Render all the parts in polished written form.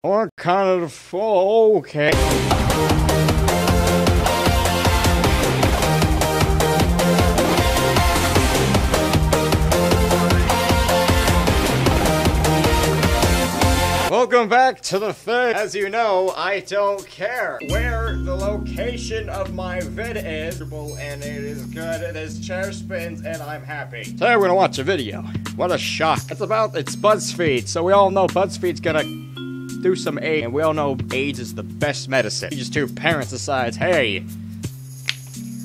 Or kind of full, okay. Welcome back to the thing. As you know, I don't care where the location of my vid is, and it is good. This chair spins, and I'm happy. Today we're gonna watch a video. What a shock. It's BuzzFeed, so we all know BuzzFeed's gonna do some AIDS, and we all know AIDS is the best medicine. Just two parents decides, hey,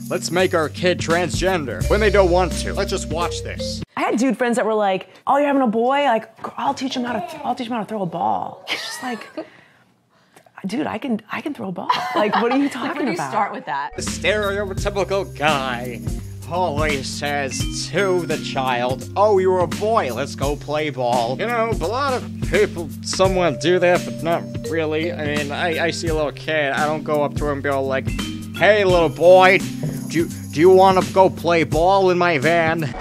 let's make our kid transgender when they don't want to. Let's just watch this. I had dude friends that were like, "Oh, you're having a boy? Like, I'll teach him how to throw a ball." It's just like, dude, I can throw a ball. Like, what are you talking about? Where do you start with that? The stereotypical guy always says to the child, "Oh, you're a boy, let's go play ball." You know, a lot of people somewhat do that, but not really. I mean, I see a little kid, I don't go up to him and go like, "Hey, little boy, do you want to go play ball in my van?"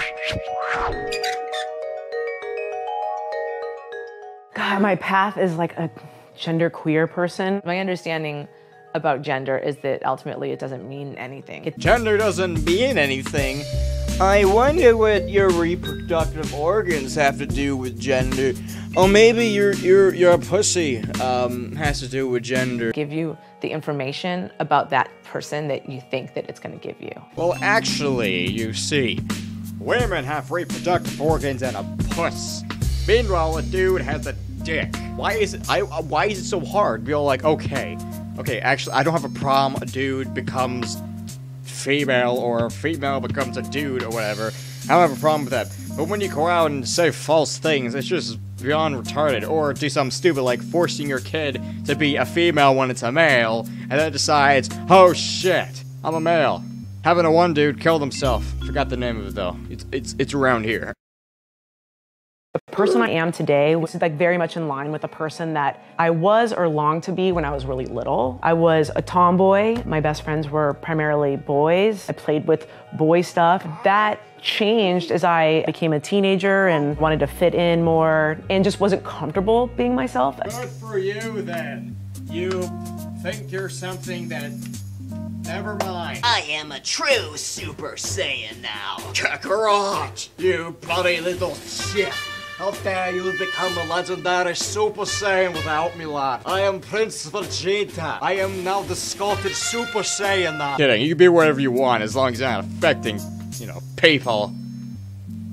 God, my path is like a genderqueer person. My understanding about gender is that ultimately it doesn't mean anything. Gender doesn't mean anything. I wonder what your reproductive organs have to do with gender. Oh, maybe your pussy has to do with gender. Give you the information about that person that you think that it's going to give you. Well, actually, you see, women have reproductive organs and a puss. Meanwhile, a dude has a dick. Why is it so hard? Be all like, okay, actually, I don't have a problem. A dude becomes female, or a female becomes a dude, or whatever. I don't have a problem with that. But when you go out and say false things, it's just beyond retarded. Or do something stupid like forcing your kid to be a female when it's a male, and then decides, oh shit, I'm a male. Having a one dude killed himself. Forgot the name of it though. It's around here. The person I am today was like very much in line with the person that I was or longed to be when I was really little. I was a tomboy. My best friends were primarily boys. I played with boy stuff. That changed as I became a teenager and wanted to fit in more and just wasn't comfortable being myself. Good for you then. You think you're something that... Never mind. I am a true Super Saiyan now. Kakarot, you bloody little shit. How dare you become a legendary Super Saiyan without me, lad? I am Prince Vegeta. I am now the sculpted Super Saiyan now. Kidding, you can be whatever you want as long as you're not affecting, you know, people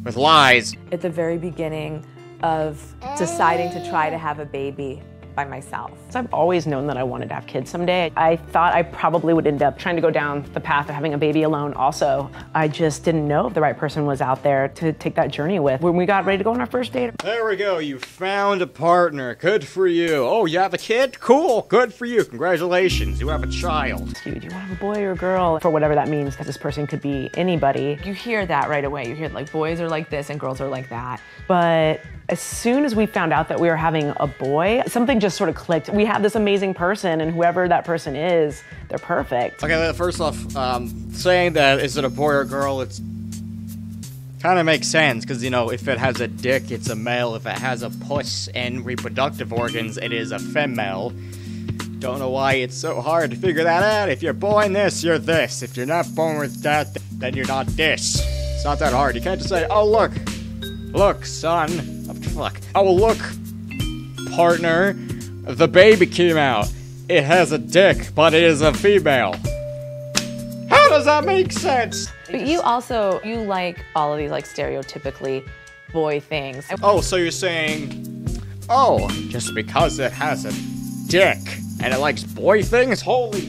with lies. At the very beginning of deciding to try to have a baby by myself. So I've always known that I wanted to have kids someday. I thought I probably would end up trying to go down the path of having a baby alone also. I just didn't know if the right person was out there to take that journey with. When we got ready to go on our first date. There we go, you found a partner. Good for you. Oh, you have a kid? Cool, good for you. Congratulations, you have a child. Do you want to have a boy or a girl? For whatever that means, because this person could be anybody. You hear that right away. You hear like boys are like this and girls are like that. But as soon as we found out that we were having a boy, something just sort of clicked. We have this amazing person, and whoever that person is, they're perfect. Okay, first off, saying that is it a boy or a girl, it's kind of makes sense, because, you know, if it has a dick, it's a male. If it has a puss and reproductive organs, it is a female. Don't know why it's so hard to figure that out. If you're born this, you're this. If you're not born with that, then you're not this. It's not that hard. You can't just say, oh, look, son. Fuck. Oh, look, partner, the baby came out. It has a dick, but it is a female. How does that make sense? But you like all of these like stereotypically boy things. Oh, so you're saying, oh, just because it has a dick and it likes boy things? Holy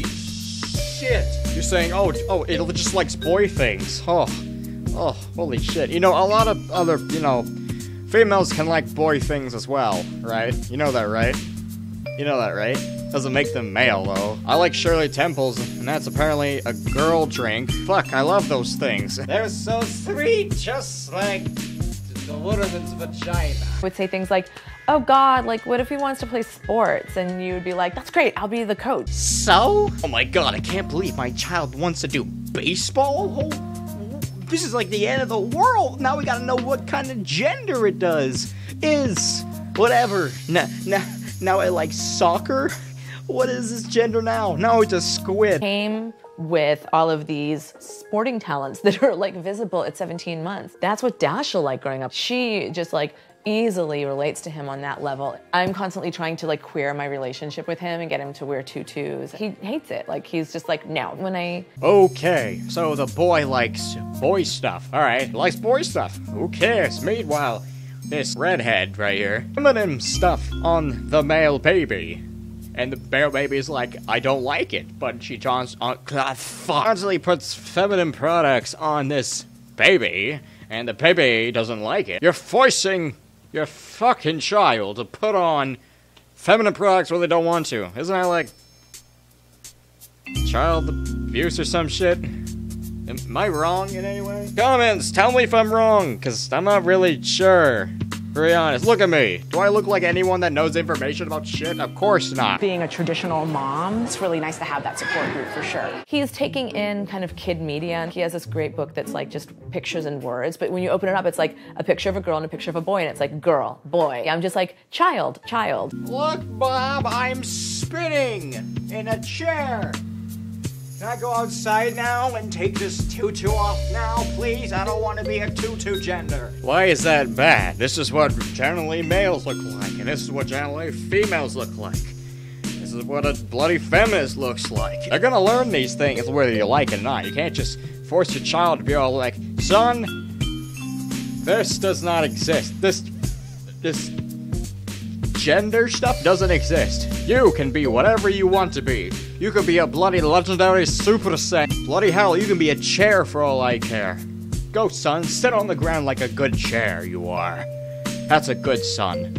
shit. You're saying, oh, it just likes boy things. Oh, holy shit. You know, a lot of other, you know, females can like boy things as well, right? You know that, right? You know that, right? Doesn't make them male, though. I like Shirley Temples, and that's apparently a girl drink. Fuck, I love those things. They're so sweet, just like the woman's vagina. I would say things like, oh God, like what if he wants to play sports? And you would be like, that's great, I'll be the coach. So? Oh my god, I can't believe my child wants to do baseball? This is like the end of the world. Now we gotta know what kind of gender it is. Whatever. Now I like soccer? What is this gender now? Now it's a squid. Came with all of these sporting talents that are like visible at 17 months. That's what Dashiell liked growing up. She just like easily relates to him on that level. I'm constantly trying to like queer my relationship with him and get him to wear tutus. He hates it. Like he's just like, no. Okay, so the boy likes boy stuff. Alright, he likes boy stuff. Who cares? Meanwhile, this redhead right here, feminine stuff on the male baby. And the male baby is like, I don't like it. But she constantly puts feminine products on this baby. And the baby doesn't like it. You're forcing your fucking child to put on feminine products when they don't want to. Isn't that like child abuse or some shit? Am I wrong in any way? Comments, tell me if I'm wrong, because I'm not really sure. To be honest, look at me. Do I look like anyone that knows information about shit? Of course not. Being a traditional mom, it's really nice to have that support group for sure. He's taking in kind of kid media. He has this great book that's like just pictures and words, but when you open it up, it's like a picture of a girl and a picture of a boy, and it's like girl, boy. I'm just like, child. Look, Bob, I'm spinning in a chair. Can I go outside now and take this tutu off now, please? I don't want to be a tutu gender. Why is that bad? This is what generally males look like, and this is what generally females look like. This is what a bloody feminist looks like. They're gonna learn these things whether you like it or not. You can't just force your child to be all like, son, this does not exist. This gender stuff doesn't exist. You can be whatever you want to be. You could be a bloody legendary Super Saiyan. Bloody hell, you can be a chair for all I care. Go, son, sit on the ground like a good chair you are. That's a good son.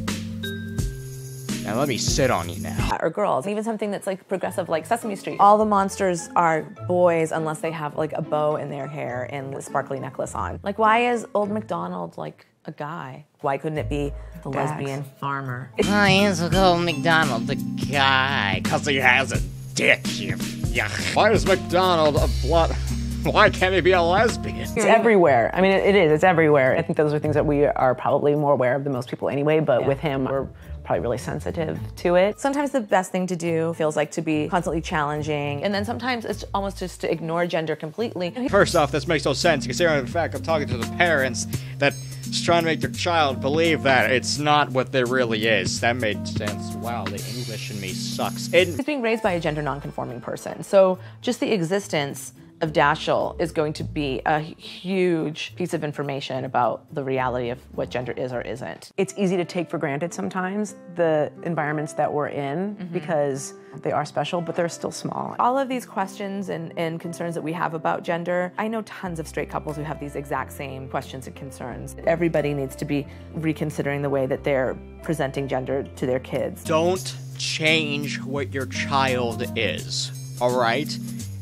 Now let me sit on you now. Or girls, even something that's like progressive like Sesame Street. All the monsters are boys unless they have like a bow in their hair and a sparkly necklace on. Like why is Old MacDonald like a guy? Why couldn't it be the lesbian farmer? Why is Old MacDonald the guy? Cause he has a dick, you yuck. Why is MacDonald a blood? Why can't he be a lesbian? It's everywhere. I mean, it is. It's everywhere. I think those are things that we are probably more aware of than most people anyway, but with him, we're probably really sensitive to it. Sometimes the best thing to do feels like to be constantly challenging, and then sometimes it's almost just to ignore gender completely. First off, this makes no sense considering the fact I'm talking to the parents that just trying to make their child believe that it's not what there really is. That made sense. Wow, the English in me sucks. He's being raised by a gender non-conforming person, so just the existence of Dashiell is going to be a huge piece of information about the reality of what gender is or isn't. It's easy to take for granted sometimes the environments that we're in because they are special, but they're still small. All of these questions and concerns that we have about gender, I know tons of straight couples who have these exact same questions and concerns. Everybody needs to be reconsidering the way that they're presenting gender to their kids. Don't change what your child is, all right?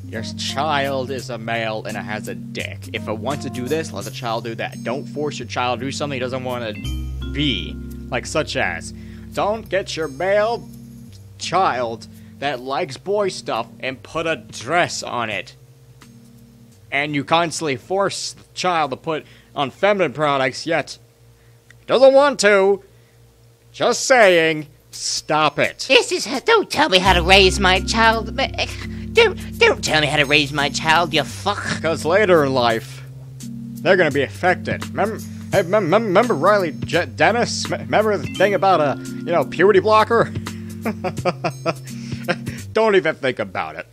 Your child is a male and it has a dick. If it wants to do this, let the child do that. Don't force your child to do something he doesn't want to be. Like such as, don't get your male child that likes boy stuff and put a dress on it. And you constantly force the child to put on feminine products, yet doesn't want to. Just saying, stop it. Don't tell me how to raise my child. Don't tell me how to raise my child, you fuck. Because later in life, they're gonna be affected. Remember Riley Dennis? Remember the thing about a, puberty blocker? Don't even think about it.